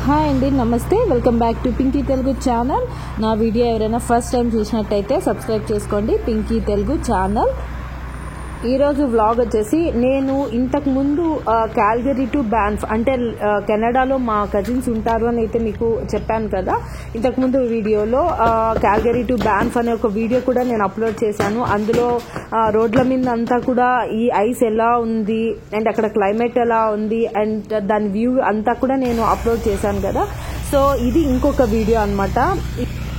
Hi అండి, నమస్తే. Welcome back to Pinky Telugu channel. నా వీడియో ఎవరైనా ఫస్ట్ టైం చూసినట్టయితే సబ్స్క్రైబ్ చేసుకోండి, పింకీ తెలుగు ఛానల్. ఈరోజు వ్లాగ్ వచ్చేసి నేను ఇంతకు ముందు క్యాల్గరీ టు బ్యాన్ఫ్ అంటే కెనడాలో మా కజిన్స్ ఉంటారు అని అయితే మీకు చెప్పాను కదా. ఇంతకుముందు వీడియోలో క్యాల్గరీ టు బ్యాన్ఫ్ అనే ఒక వీడియో కూడా నేను అప్లోడ్ చేశాను. అందులో రోడ్ల మీద అంతా కూడా ఈ ఐస్ ఎలా ఉంది అండ్ అక్కడ క్లైమేట్ ఎలా ఉంది అండ్ దాని వ్యూ అంతా కూడా నేను అప్లోడ్ చేశాను కదా. సో ఇది ఇంకొక వీడియో అన్నమాట.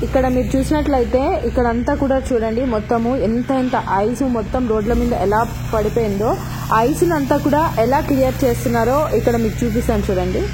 ఇక్కడ మీరు చూసినట్లయితే ఇక్కడ అంతా కూడా చూడండి, మొత్తము ఎంత ఐస్ మొత్తం రోడ్ల మీద ఎలా పడిపోయిందో. ఐస్ అంతా కూడా ఎలా క్లియర్ చేస్తున్నారో ఇక్కడ మీకు చూపిస్తాను చూడండి.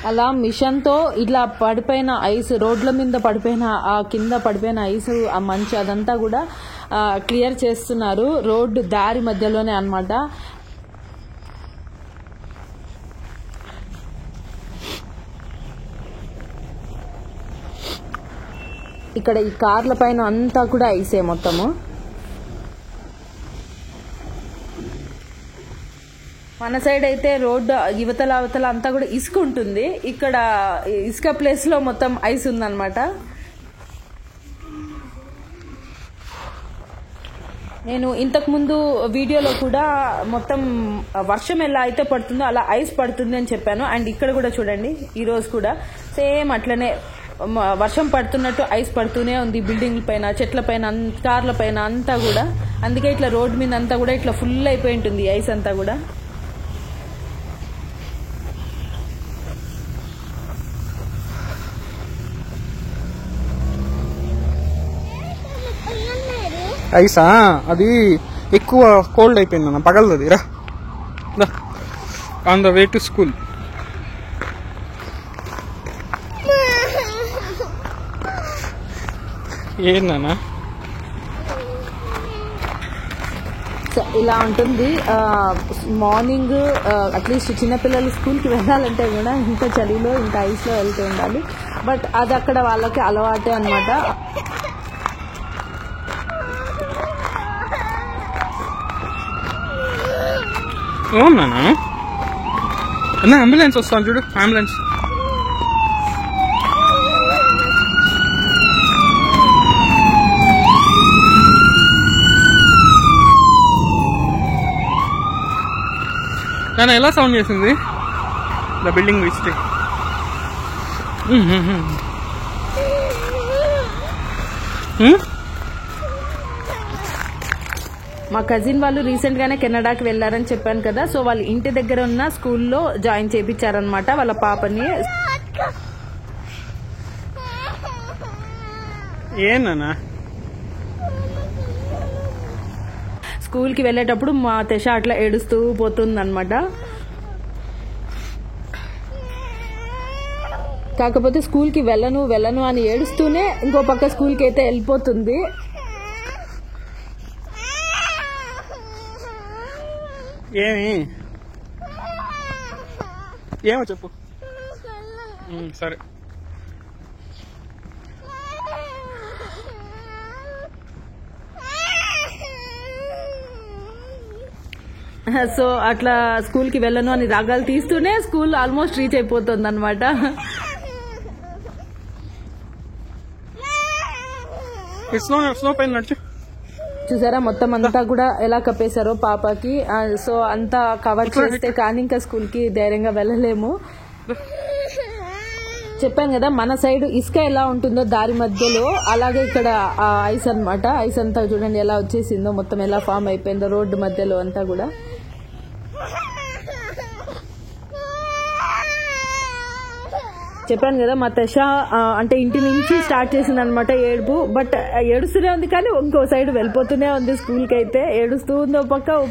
అలా మిషన్తో ఇట్లా పడిపోయిన ఐస్, రోడ్ల మీద పడిపోయిన ఆ కింద పడిపోయిన ఐస్, ఆ మంచు అదంతా కూడా క్లియర్ చేస్తున్నారు రోడ్డు దారి మధ్యలోనే అన్నమాట. ఇక్కడ ఈ కార్ల పైన అంతా కూడా ఐసే మొత్తము. మన సైడ్ అయితే రోడ్డు యువతల అవతల అంతా కూడా ఇసుక ఉంటుంది, ఇక్కడ ఇసుక ప్లేస్ లో మొత్తం ఐస్ ఉందన్నమాట. నేను ఇంతకు ముందు వీడియోలో కూడా మొత్తం వర్షం ఎలా అయితే పడుతుందో అలా ఐస్ పడుతుంది అని చెప్పాను. అండ్ ఇక్కడ కూడా చూడండి, ఈ రోజు కూడా సేమ్ అట్లనే వర్షం పడుతున్నట్టు ఐస్ పడుతూనే ఉంది. బిల్డింగ్ల పైన, చెట్ల పైన, కార్ల పైన అంతా కూడా. అందుకే ఇట్లా రోడ్ మీద అంతా కూడా ఇట్లా ఫుల్ అయిపోయి ఉంటుంది ఐస్ అంతా కూడా. ఐసా అది ఎక్కువ కోల్డ్ అయిపోయింది అన్న, పగలది రా. On the way to school. ఏందన్నా ఇలా ఉంటుంది మార్నింగ్. అట్లీస్ట్ చిన్నపిల్లలు స్కూల్కి వెళ్ళాలంటే కూడా ఇంత చలిలో ఇంత ఐస్లో వెళ్తూ ఉండాలి. బట్ అది అక్కడ వాళ్ళకి అలవాటే అనమాట. అవునా అన్న, అంబులెన్స్ వస్తాను చూడు, అంబులెన్స్. నేను ఎలా సౌండ్ చేసింది ద బిల్డింగ్ విజిట్. మా కజిన్ వాళ్ళు రీసెంట్ గానే కెనడాకి వెళ్లారని చెప్పాను కదా. సో వాళ్ళ ఇంటి దగ్గర ఉన్న స్కూల్లో జాయిన్ చేయించారనమాట వాళ్ళ పాపని. ఏనా స్కూల్ కి వెళ్ళేటప్పుడు మా తెష అట్లా ఏడుస్తూ పోతుంది అనమాట. కాకపోతే స్కూల్ కి వెళ్ళను అని ఏడుస్తూనే ఇంకో పక్క స్కూల్ కి అయితే వెళ్ళిపోతుంది. ఏమో చెప్పు. సరే. సో అట్లా స్కూల్ కి వెళ్ళను అని రాగాలు తీస్తూనే స్కూల్ ఆల్మోస్ట్ రీచ్ అయిపోతుంది అనమాట. చూసారా మొత్తం అంతా కూడా ఎలా కప్పేశారో పాపకి. సో అంతా కవర్ చేస్తే కానీ ఇంకా స్కూల్ కి ధైర్యంగా వెళ్ళలేము. చెప్పాను కదా, మన సైడ్ ఇసుక ఎలా ఉంటుందో దారి మధ్యలో, అలాగే ఇక్కడ ఐస్ అనమాట. ఐస్ అంతా చూడండి ఎలా వచ్చేసిందో, మొత్తం ఎలా ఫామ్ అయిపోయిందో రోడ్డు మధ్యలో అంతా కూడా. చెప్పాను కదా, మా తెష అంటే ఇంటి నుంచి స్టార్ట్ చేసింది అనమాట ఏడుపు. బట్ ఏడుస్తూనే ఉంది కానీ ఇంకో సైడ్ వెళ్ళిపోతూనే ఉంది స్కూల్కి అయితే. ఏడుస్తూ ఉంది ఓ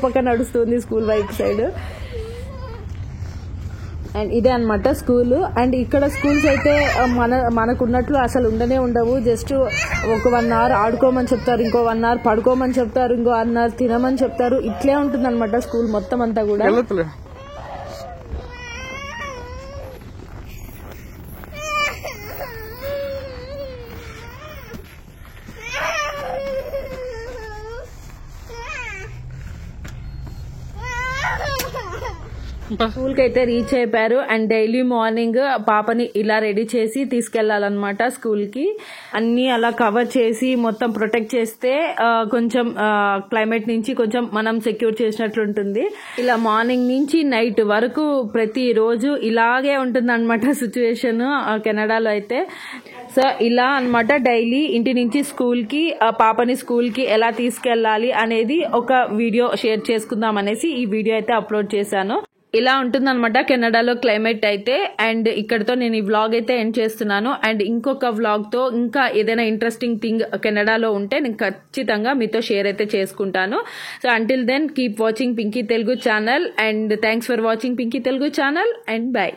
పక్క నడుస్తుంది స్కూల్ వైపు సైడ్. అండ్ ఇదే అనమాట స్కూల్. అండ్ ఇక్కడ స్కూల్స్ అయితే మనకున్నట్లు అసలు ఉండవు. జస్ట్ ఒక 1 hour ఆడుకోమని చెప్తారు, ఇంకో 1 hour పడుకోమని చెప్తారు, ఇంకో 1 hour తినమని చెప్తారు. ఇట్లే ఉంటుంది అనమాట స్కూల్ మొత్తం అంతా కూడా. స్కూల్కి అయితే రీచ్ అయిపోయారు. అండ్ డైలీ మార్నింగ్ పాపని ఇలా రెడీ చేసి తీసుకెళ్లాలన్నమాట స్కూల్కి. అన్ని అలా కవర్ చేసి మొత్తం ప్రొటెక్ట్ చేస్తే కొంచెం క్లైమేట్ నుంచి కొంచెం మనం సెక్యూర్ చేసినట్లుంటుంది. ఇలా మార్నింగ్ నుంచి నైట్ వరకు ప్రతి రోజు ఇలాగే ఉంటుంది అనమాట సిచ్యువేషన్ కెనడాలో అయితే. సో ఇలా అన్నమాట డైలీ ఇంటి నుంచి స్కూల్కి పాపని స్కూల్కి ఎలా తీసుకెళ్ళాలి అనేది ఒక వీడియో షేర్ చేసుకుందాం అనేసి ఈ వీడియో అయితే అప్లోడ్ చేశాను. ఇలా ఉంటుందన్నమాట కెనడాలో క్లైమేట్ అయితే. అండ్ ఇక్కడతో నేను ఈ వ్లాగ్ అయితే ఎండ్ చేస్తున్నాను. అండ్ ఇంకొక వ్లాగ్తో ఇంకా ఏదైనా ఇంట్రెస్టింగ్ థింగ్ కెనడాలో ఉంటే నేను ఖచ్చితంగా మీతో షేర్ అయితే చేసుకుంటాను. So until then keep watching Pinky Telugu channel. And thanks for watching Pinky Telugu channel. And by.